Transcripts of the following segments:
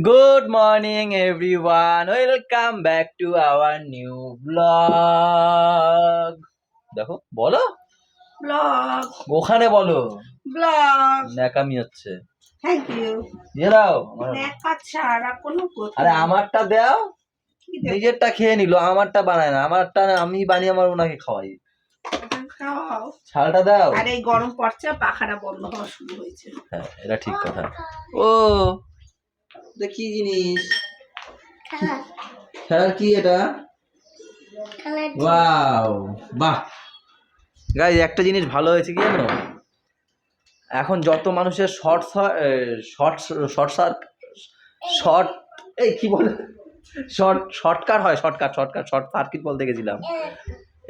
Good morning everyone. Welcome back to our new vlog. দেখো বলো blog ওখানে বলো ব্লগ ন্যাকামি হচ্ছে। থ্যাংক ইউ দিয়ে দাও নেকা ছাড়া কোনো কথা আরে আমারটা দাও, কি দেব? নিজেরটা খেয়ে নিল, আমারটা বানায় না, আমারটা আমি বানিয়ে আমার ওনাকে খাওয়াই। খাও। ছালটা দাও। আর এই গরম পড়ছে, পাখাটা বন্ধ হওয়া শুরু হয়েছে। হ্যাঁ এটা ঠিক কথা। ও কি জিনিস, খেলার কি এটা? ওয়াও বাহ গাইস, একটা জিনিস ভালো হয়েছে কি জানো, এখন যত মানুষের শর্ট এই কি বলে শর্টকাট হয়, শর্ট সার্কিট বলতে গেছিলাম।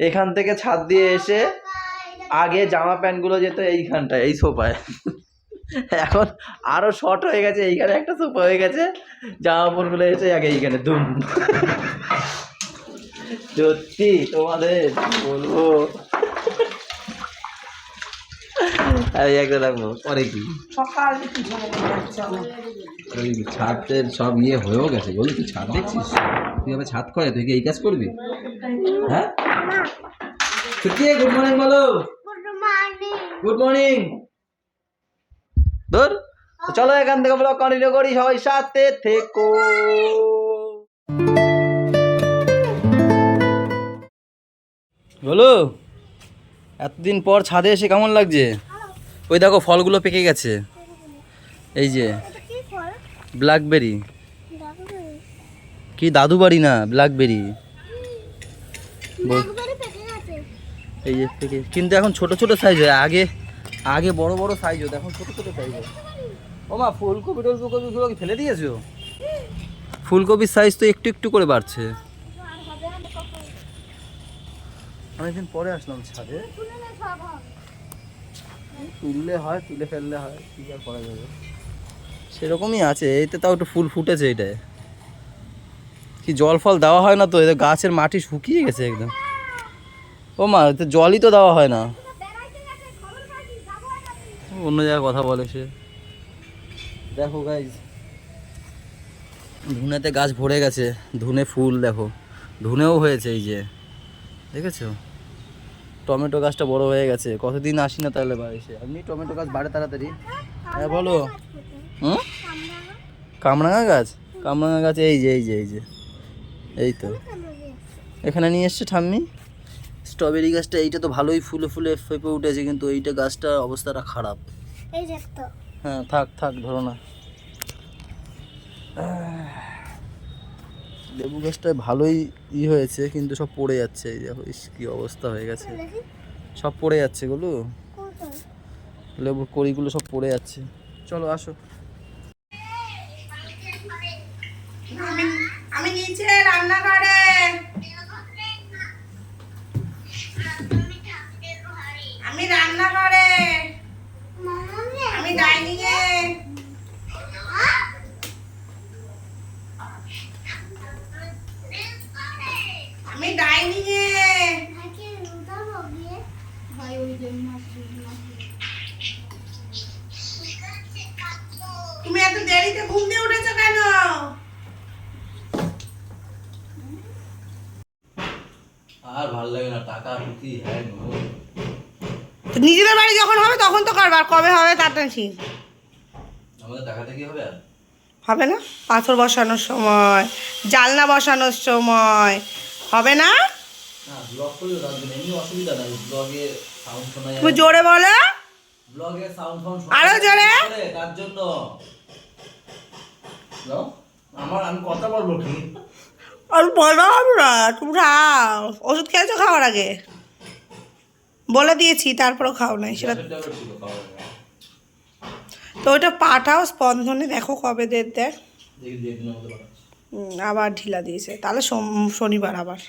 এখান থেকে ছাদ দিয়ে এসে আগে জামা প্যান্ট গুলো যেত এইখানটায়, এই সোফায়। এখন আরো শর্ট হয়ে গেছে, এইখানে একটা সোফা হয়ে গেছে, জামা প্যান্ট গুলো এসে আগে এইখানে দুম। সত্যি তোমাদের বলবো, আমি একটা রাখবো পরে কি সকাল থেকে ছাদের সব ইয়ে হয়েও গেছে। বলি তুই ছাদ দেখছিস, তুই আবার ছাদ করে তুই কি এই কাজ করবি? হ্যাঁ সত্যি। গুড মর্নিং বলো। Good morning. ধর চলো এখান থেকে ব্লগ কন্টিনিউ করি, সবাই সাথে থেকো। বলো এতদিন পর ছাদে এসে কেমন লাগছে? ওই দেখো ফলগুলো পেকে গেছে, এই যে ব্ল্যাকবেরি। কি দাদু বাড়ি না, ব্ল্যাকবেরি। এই যে পেকে, কিন্তু এখন ছোট ছোট সাইজ হয়, আগে আগে বড় বড় সাইজ হতো, এখন ছোট ছোট সাইজ হয়। ও মা ফুলকপি টুলকপিগুলো কি ফেলে দিয়েছো? ফুলকপির সাইজ তো একটু একটু করে বাড়ছে। অনেকদিন পরে আসলাম ছাদে, তুললে হয়, তুলে ফেললে হয়, কি আর করা যাবে। সেরকমই আছে, এইতে তাও একটু ফুল ফুটেছে। এটায় কি জল ফল দেওয়া হয় না তো, এদের গাছের মাটি শুকিয়ে গেছে একদম। ও মা এতে জলই তো দেওয়া হয় না, অন্য জায়গায় কথা বলে সে। দেখো গাইজ ধুনেতে গাছ ভরে গেছে, ধুনে ফুল দেখো, ধুনেও হয়েছে, এই যে দেখেছো। টমেটো গাছটা বড় হয়ে গেছে, কতদিন আসি না তাহলে বাড়িতে, এমনি টমেটো গাছ বাড়ে তাড়াতাড়ি। হ্যাঁ বলো। হুম কামরাঙা গাছ, কামরাঙা গাছ এই যে এই যে এই যে এই তো এখানে নিয়ে এসছে ঠাম্মি। স্ট্রবেরি গাছটা এইটা তো ভালোই ফুলে ফুলে ফেপে উঠেছে, কিন্তু এইটা গাছটার অবস্থাটা খারাপ। হ্যাঁ থাক থাক ধরো না। লেবু গাছটা ভালোই হয়েছে, কিন্তু সব পড়ে যাচ্ছে, এই দেখো কি অবস্থা হয়ে গেছে, সব পড়ে যাচ্ছে গুলো, লেবুর কড়িগুলো সব পড়ে যাচ্ছে। চলো আসো। আমি নিচে রান্নাঘরে, আমি রান্নাঘরে, আমি ডাইনিং এ, আমি ডাইনিং এ। তুমি এত দেরিতে ঘুম দিয়ে উঠেছো কেন? আর ভালো লাগে না, টাকা ঢুকি। হ্যাঁ নিজেদের বাড়ি যখন হবে তখন তো করবার, কবে হবে তার টেনশন আমাদের টাকাতে কি হবে? হবে না। পাথর বসানোর সময়, জালনা বসানোর সময় হবে না। না ব্লগ করলে তার জন্য এমনি অসুবিধা নাই, ব্লগে সাউন্ড শোনা যায়, তুমি জোরে বলো, ব্লগে সাউন্ড আরো জোরে। তার জন্য আমি কথা বলবো কি? আর বলো আমরা, তুমি খাও, ওষুধ খেয়েছো খাওয়ার আগে? বলে দিয়েছি, তারপরেও খাও নাই সেটা। তো ওইটা পাঠাও স্পন্দনে, দেখো কবে দেখ। আবার ঢিলা দিয়েছে, তাহলে শনিবার আবার।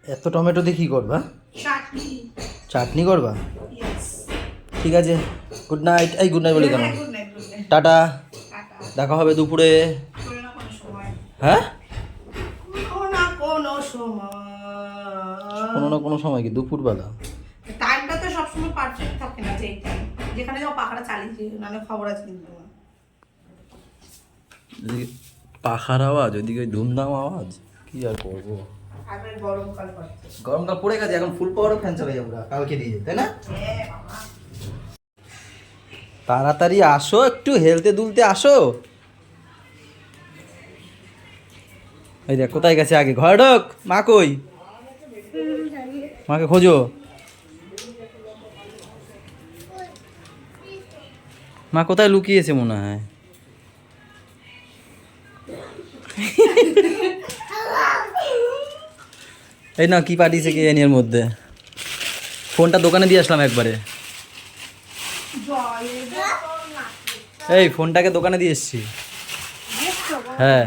এত টমেটো দিয়ে কি করবা? চাটনি করবা? ঠিক আছে, গুড নাইট। এই গুড নাইট বলি কেন? টাটা, দেখা হবে দুপুরে। হ্যাঁ কোনো না কোনো সময় কি দুপুরবেলা? টাইমটা তো সবসময় পারফেক্ট থাকে না, যে টাইম যেখানে যাও পাখাটা চালিয়ে, নাহলে খবর আছে কিন্তু তোমার। এদিকে পাখার আওয়াজ, ওইদিকে ধুমধাম আওয়াজ, কি আর করবো। আগে গরমকাল পড়ছে। গরমকাল পড়ে গেছে, এখন ফুল পাওয়ারও ফ্যান চালাই আমরা কালকে দিয়ে, তাই না? হ্যাঁ বাবা। তাড়াতাড়ি আসো, একটু হেলতে দুলতে আসো। এই দেখ কোথায় গেছে, আগে ঘরে ঢোক। মা কই? মাকে খোঁজো। মা কোথায় লুকিয়েছে মনে হয়। এই না কি পাঠিয়েছে কি জানি এর মধ্যে। ফোনটা দোকানে দিয়ে আসলাম একবারে। এই ফোনটাকে দোকানে দিয়ে এসছি। হ্যাঁ,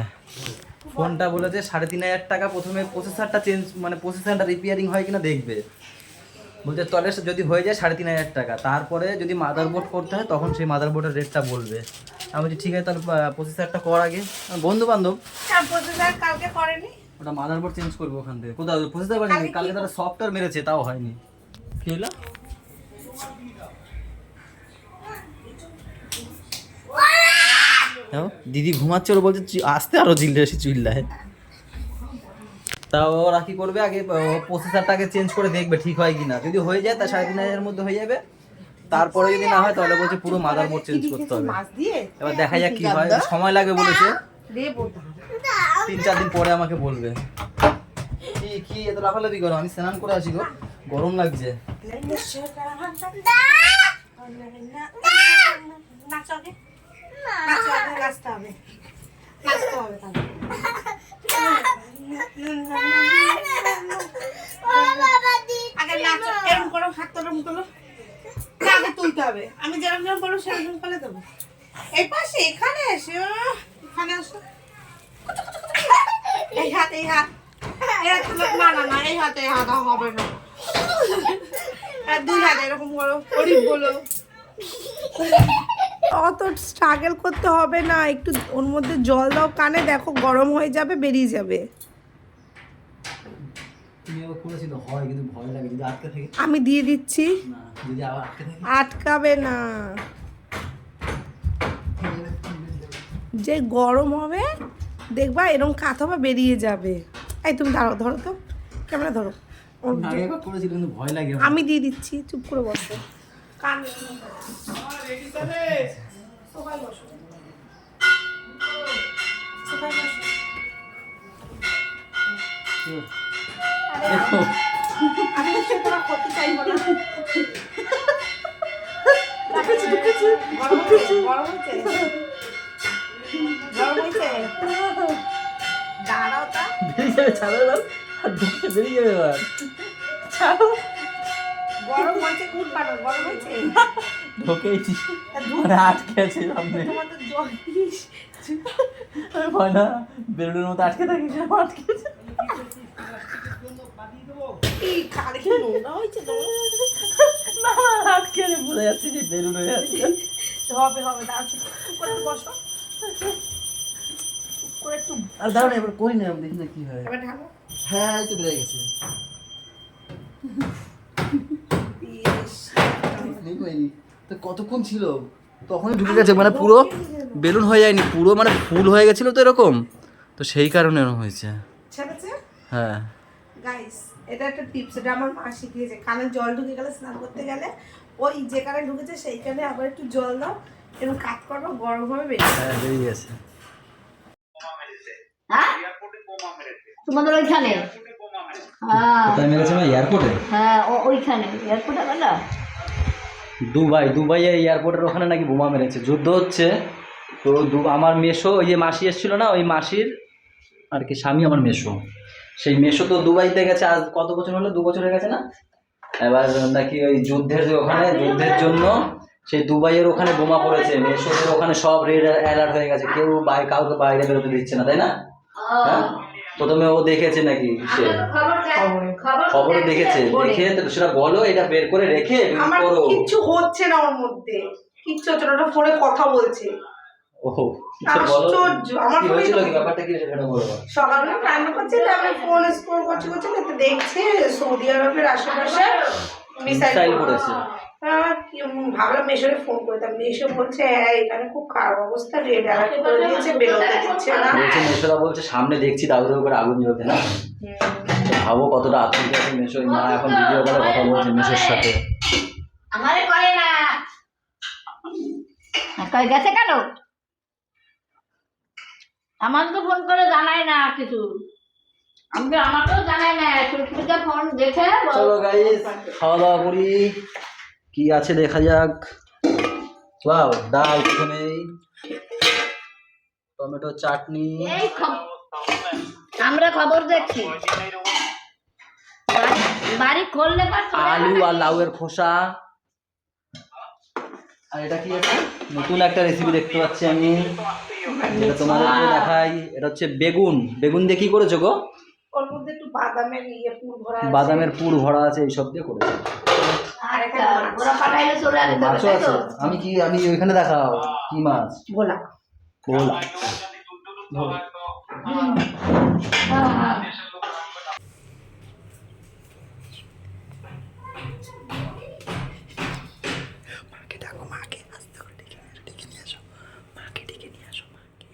ফোনটা বলেছে 3,500 টাকা, প্রথমে প্রসেসরটা চেঞ্জ, মানে প্রসেসরটা রিপেয়ারিং হয় কিনা দেখবে। বলছে তলে যদি হয়ে যায় 3,500 টাকা, তারপরে যদি মাদারবোর্ড করতে হয় তখন সেই মাদারবোর্ডের রেটটা বলবে। আমি বলছি ঠিক আছে, তাহলে প্রসেসরটা কর আগে। বন্ধু বান্ধব কালকে করেনি, ওটা মাদারবোর্ড চেঞ্জ করবো ওখান থেকে। কোথাও প্রসেসর করেনি, কালকে তারা সফটওয়্যার মেরেছে, তাও হয়নি। কি হলো? দিদি ঘুমাচ্ছে, ওরা বলছে আসতে, আরো চিল্লায়। তা ওরা কি করবে, আগে প্রসেসরটাকে চেঞ্জ করে দেখবে ঠিক হয় কিনা। যদি হয়ে যায় তা 3,500-এর মধ্যে হয়ে যাবে। তারপরে যদি না হয় তাহলে বলছে পুরো মাদারবোর্ড চেঞ্জ করতে হবে। এবার দেখা যাক কি হয়, সময় লাগবে বলেছে। 3-4 দিন পরে আমাকে বলবে। কি এত লাফালাফি করো? আমি স্নান করে আসি গো, গরম লাগছে। তুলতে হবে, আমি যেরকম যেরকম বলবো সেরকম করে দেবো। এই পাশে এখানে এসে, এখানে আসো। এই হাত, এই হাত, না না না, এই হাতে হাত হবে না। দুই হাত এরকম করো, গরিব বলো। অত স্ট্রাগল করতে হবে না, একটু ওর মধ্যে জল দাও কানে, দেখো গরম হয়ে যাবে, বেরিয়ে যাবে। আমি দিয়ে দিচ্ছি, আটকাবে না। যে গরম হবে দেখবা এরকম কাত হবে, বেরিয়ে যাবে। এই তুমি দাঁড়াও, ধরো তো ক্যামেরা ধরো। আমি দিয়ে দিচ্ছি, চুপ করে বসো। কান সবাই বসো, সবাই বসো। আমি তোমার ক্ষতি চাইবো না। গরম হয়েছে, গরম হয়েছে, গরম হয়েছে। দাঁড়াও, তা বেরিয়ে যাবে, ছাড়ো এবার, বেরিয়ে যাবে এবার, ছাড়ো। গরম হয়েছে, কুট পানো, গরম হয়েছে। ঢোকেইছি, আটকে আছে সামনে। তোমার তো জল দিস, ভয় না, বেলুনের মতো আটকে থাকিস, আটকে আছে। খালে কি নোংরা হয়েছে? না আটকে আছে, বোঝা যাচ্ছে যে বেলুন হয়ে আছে। হবে হবে, দাঁড়াও, চুপ করে বসো, চুপ করে একটু। আর দাঁড়ান এবার করি না, দেখি না কি হয়। এবার ঢালো। হ্যাঁ এই তো বেড়ে গেছে। তো কতক্ষণ ছিল, তখনই ঢুকে গেছে, মানে পুরো বেলুন হয়ে যায়নি, পুরো মানে ফুল হয়ে গেছিল তো এরকম, তো সেই কারণে এরকম হয়েছে। ছেড়েছে। হ্যাঁ গাইস, এটা একটা টিপস, এটা আমার মা শিখিয়েছে। কানে জল ঢুকে গেলে, স্নান করতে গেলে ওই যেখানে ঢুকেছে সেইখানে আবার একটু জল দাও এবং কাট করো, গরম হবে, বেরিয়ে। হ্যাঁ বেরিয়ে গেছে। হ্যাঁ তোমাদের ওইখানে? কোথায় মেরেছে না? এয়ারপোর্টে? হ্যাঁ ওইখানে এয়ারপোর্টে গেল। দুবাই এয়ারপোর্টের ওখানে নাকি বোমা মেরেছে, যুদ্ধ হচ্ছে তো। আমার মেসো, ওই যে মাসি এসেছিল না, ওই মাসির আর কি স্বামী আমার মেসো, সেই মেসো তো দুবাইতে গেছে। আজ কত বছর হলো? 2 বছর হয়ে গেছে না? এবার নাকি ওই যুদ্ধের জন্য সেই দুবাইয়ের ওখানে বোমা পড়েছে। মেসোদের ওখানে সব রেড অ্যালার্ট হয়ে গেছে, কেউ কাউকে বাইরে বেরোতে দিচ্ছে না, তাই না? হ্যাঁ, প্রথমে ও দেখেছে নাকি, সে খবরে দেখেছে, দেখে তো সেটা বলো, এটা বের করে রেখে আমার করো। কিচ্ছু হচ্ছে না, ওর মধ্যে কিচ্ছু হচ্ছে না, ওটা ফোনে কথা বলছে। ওহো, আশ্চর্য, আমার কি হয়েছিল, কি ব্যাপারটা কি সেটা বলো। সকালবেলা রান্না করছে, আমি ফোন স্ক্রল করছি, তো দেখছে সৌদি আরবের আশেপাশে মিসাইল পড়েছে। ভাবলাম মেশোরে ফোন করতাম, মেশো বলছে হ্যাঁ এখানে খুব খারাপ অবস্থা, রেড অ্যালার্ট করে দিয়েছে, বেরোতে দিচ্ছে না। বলছে মেশোরা বলছে সামনে দেখছি দাউ দাউ করে আগুন জ্বলতে না। তো ভাবো কতটা আতঙ্ক আছে মেশো, মা এখন ভিডিও কলে কথা বলছে মেশোর সাথে। আমারে করে না কই গেছে কেন? আমার তো ফোন করে জানায় না কিছু, আমাকেও জানায় না, সুস্মিতা ফোন দেখে চলো গাইস খাওয়া দাওয়া করি, কি আছে দেখা যাক। ওয়াও, ডাল নেই, টমেটো চাটনি। এই আমরা খবর দেখছি, বাড়ি খুললে আলু আর লাউয়ের খোসা। আর এটা কি আছে? নতুন একটা রেসিপি দেখতে পাচ্ছি আমি, যেটা তোমাদেরকে দেখাই। এটা হচ্ছে বেগুন। বেগুন দিয়ে কি করেছো গো? ওর মধ্যে একটু বাদামের পুর ভরা আছে। বাদামের পুর ভরা আছে, এইসব দিয়ে করেছে। ওরা পাঠাইলে চলে আসবে। মাছও আছে। আমি ওইখানে দেখাও কি মাছ? ভোলা। ভোলা। মাকে ডাকো, মাকে আস্তে করে ডেকে নিয়ে আসো, মাকে ডেকে নিয়ে আসো, মাকে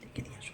ডেকে নিয়ে আসো।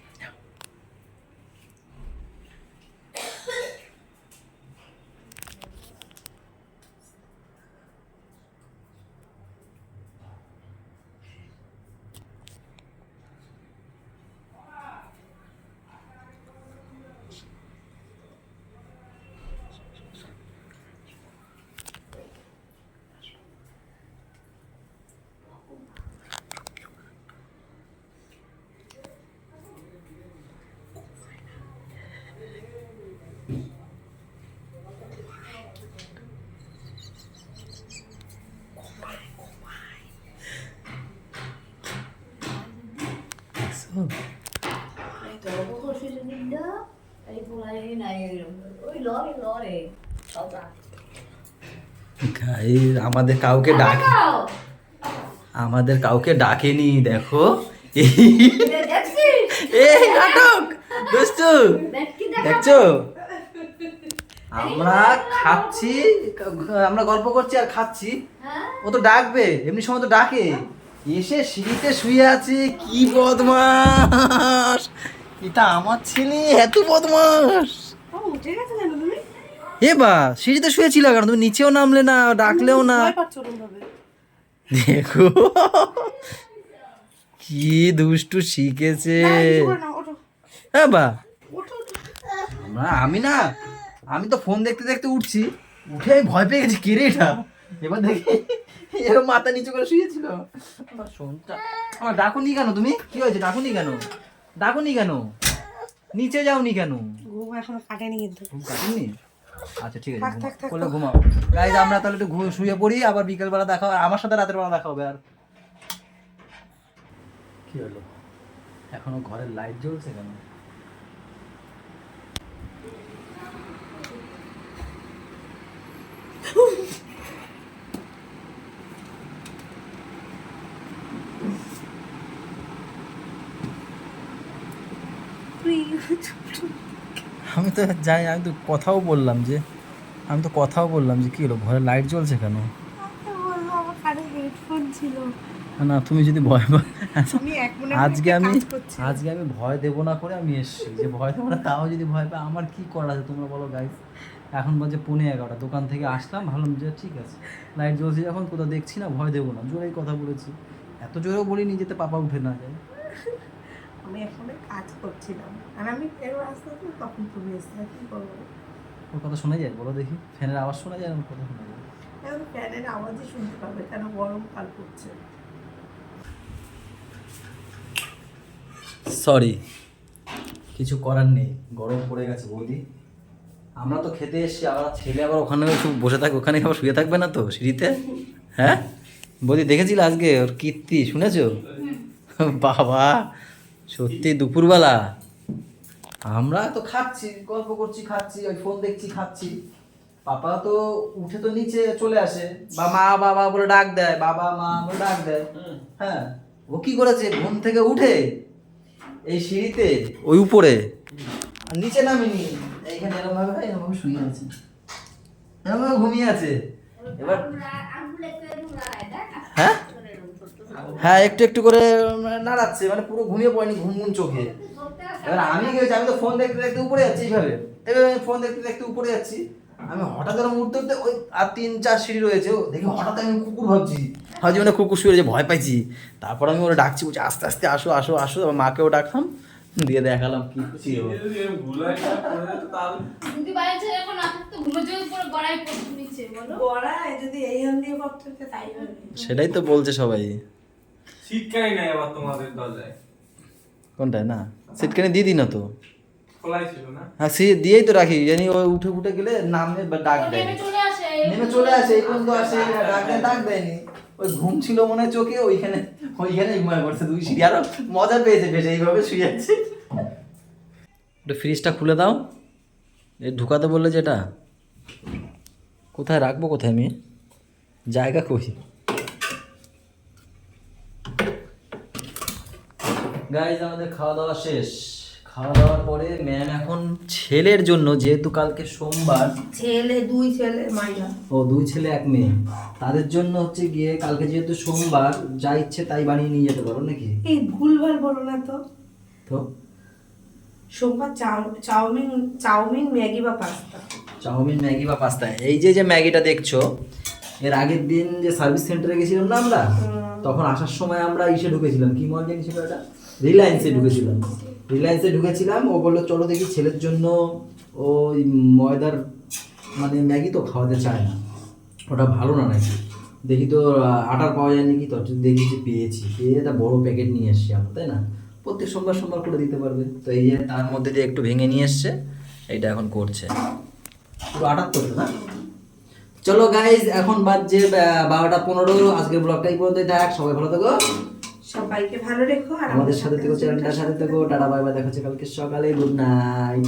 আমাদের কাউকে ডাকেনি, দেখো এই নাটক দুষ্টু দেখছো। আমরা খাচ্ছি, আমরা গল্প করছি আর খাচ্ছি, ও তো ডাকবে, এমনি সময় তো ডাকে। এসে সিঁড়িতে শুয়ে আছে, কি বদমাস এটা আমার ছেলে, এত বদমাস। উঠে গেছে কেন তুমি? এ বা সিঁড়িতে শুয়েছিল কেন? তুমি নিচেও নামলে না, ডাকলেও না। দেখো কি দুষ্টু শিখেছে। হ্যাঁ বা আমি তো ফোন দেখতে দেখতে উঠছি, উঠে আমি ভয় পেয়ে গেছি, কে রে এটা। এবার দেখি এরকম মাথা নিচু করে শুয়েছিল। আমার ডাকুনি কেন তুমি? কি হয়েছে? ডাকুনি কেন? নিচে যাওনি কেন? ঘুম এখনো কাটেনি কিন্তু। ঘুম কাটেনি? আচ্ছা ঠিক আছে, বলে ঘুমাও। গাইজ আমরা তাহলে একটু শুয়ে পড়ি, আবার বিকেলবেলা দেখা হবে, আমার সাথে রাতের বেলা দেখা হবে। আর কি হলো, এখনো ঘরের লাইট জ্বলছে কেন? আমি তো জানি, আমি তো কথাও বললাম যে কি হলো, ঘরে লাইট জ্বলছে কেন? না তুমি যদি ভয় আজকে আমি ভয় দেবো না করে আমি এসেছি, যে ভয় দেবো না, তাও যদি ভয় পাই আমার কি করা আছে তোমরা বলো গাইস। এখন বাজে 11:15, দোকান থেকে আসলাম, ভাবলাম যে ঠিক আছে লাইট জ্বলছে যখন, কোথাও দেখছি না, ভয় দেবো না, জোরেই কথা বলেছি। এত জোরেও বলিনি যেতে পাপা উঠে না যায়। আমি এখানে কাজ করছিলাম আর আমি আসতে তখন তুমি এসে কি করবো? ওর কথা শোনা যায়? বলো দেখি, ফ্যানের আওয়াজ শোনা যায়? ওর কথা শোনা যায়? এখন ফ্যানের আওয়াজই শুনতে পাবে, কেন গরমকাল পড়ছে। সরি, কিছু করার নেই, গরম পড়ে গেছে বৌদি। আমরা তো খেতে এসেছি, আবার ছেলে আবার ওখানে বসে থাকবে, ওখানে আবার শুয়ে থাকবে না তো সিঁড়িতে? হ্যাঁ বৌদি, দেখেছিল আজকে ওর কীর্তি, শুনেছো? বাবা সত্যি দুপুরবেলা আমরা তো খাচ্ছি, গল্প করছি, খাচ্ছি, ওই ফোন দেখছি, খাচ্ছি, পাপা তো উঠে তো নিচে চলে আসে, বা মা বাবা বলে ডাক দেয়, বাবা মা বলে ডাক দেয়। হ্যাঁ, ও কি করেছে, ঘুম থেকে উঠে এই সিঁড়িতে ওই উপরে, নিচে নামিনি, এইখানে এরকম ভাবে শুয়ে আছে, এরকম ভাবে ঘুমিয়ে আছে। এবার হ্যাঁ হ্যাঁ একটু একটু করে নাড়াচ্ছে, মানে পুরো ঘুমিয়ে পড়েনি, ঘুম ঘুম চোখে। এবার আমি কি হয়েছে, আমি তো ফোন দেখতে দেখতে উপরে যাচ্ছি এইভাবে, এবার আমি ফোন দেখতে দেখতে উপরে যাচ্ছি, আমি হঠাৎ করে উঠতে উঠতে ওই আর 3-4 সিঁড়ি রয়েছে, ও দেখি হঠাৎ আমি কুকুর ভাবছি মানে কুকুর শুয়ে রয়েছে, ভয় পাইছি। তারপর আমি ওরা ডাকছি, বলছি আস্তে আস্তে আসো আসো আসো, আমার মাকেও ডাকলাম, দিয়ে দেখালাম কি খুশি ও। গড়ায় যদি এই হান দিয়ে করতে হতো তাই হবে। সেটাই তো বলছে সবাই। শীতকালে নাই আবার তোমাদের দরজায় কোনটায় না সিটকানি দিয়ে দিই না তো, খোলাই ছিল না? হ্যাঁ সে দিয়েই তো রাখি, জানি ওই উঠে উঠে গেলে নামে বা ডাক দেয়, নেমে চলে আসে, এই পর্যন্ত আসে, ডাক দেয়নি, ওই ঘুম ছিল মনে হয় চোখে, ওইখানে ঘুমায় পড়ছে 2 সিঁড়ি, আরো মজা পেয়েছে বেশ, এইভাবে শুয়ে আছে। একটু ফ্রিজটা খুলে দাও, এই ঢুকাতে বললে যেটা, কোথায় রাখবো, কোথায় আমি জায়গা কই। গাইজ আমাদের খাওয়া দাওয়া শেষ, খাওয়া দাওয়ার পরে ম্যাম এখন ছেলের জন্য, যেহেতু কালকে সোমবার, ছেলে 2 ছেলে মাইয়া, ও 2 ছেলে 1 মেয়ে, তাদের জন্য হচ্ছে গিয়ে কালকে যেহেতু সোমবার, যা ইচ্ছে তাই বানিয়ে নিয়ে যেতে পারো নাকি? এই ভুলভাল বলো না তো। তো সোমবার চাউমিন ম্যাগি বা পাস্তা। চাউমিন ম্যাগি বা পাস্তা, এই যে যে ম্যাগিটা দেখছো, এর আগের দিন যে সার্ভিস সেন্টারে গেছিলাম না আমরা, তখন আসার সময় আমরা ইসে ঢুকেছিলাম, কি মল জানি ছিল এটা, রিলায়েন্সে ঢুকেছিলাম, ও বললো চলো দেখি ছেলের জন্য, ওই ময়দার মানে ম্যাগি তো খাওয়াতে চায় না, ওটা ভালো না নাকি, দেখি তো আটার পাওয়া যায় নাকি, তো দেখি যে পেয়ে একটা বড় প্যাকেট নিয়ে এসছি আমরা, তাই না, প্রত্যেক সোমবার করে দিতে পারবে, তো এই যে তার মধ্যে দিয়ে একটু ভেঙে নিয়ে এসছে, এইটা এখন করছে, পুরো 78 না। চলো গাইজ, এখন বাজছে 12:15, আজকের ব্লগটাই পর্যন্তই থাক, সবাই ভালো থেকো, সবাইকে ভালো রেখো, আর আমাদের সাথে থেকো, চ্যানেলটার সাথে থেকো, টাটা বাই বাই, দেখা হচ্ছে কালকে সকালে, গুড নাইট।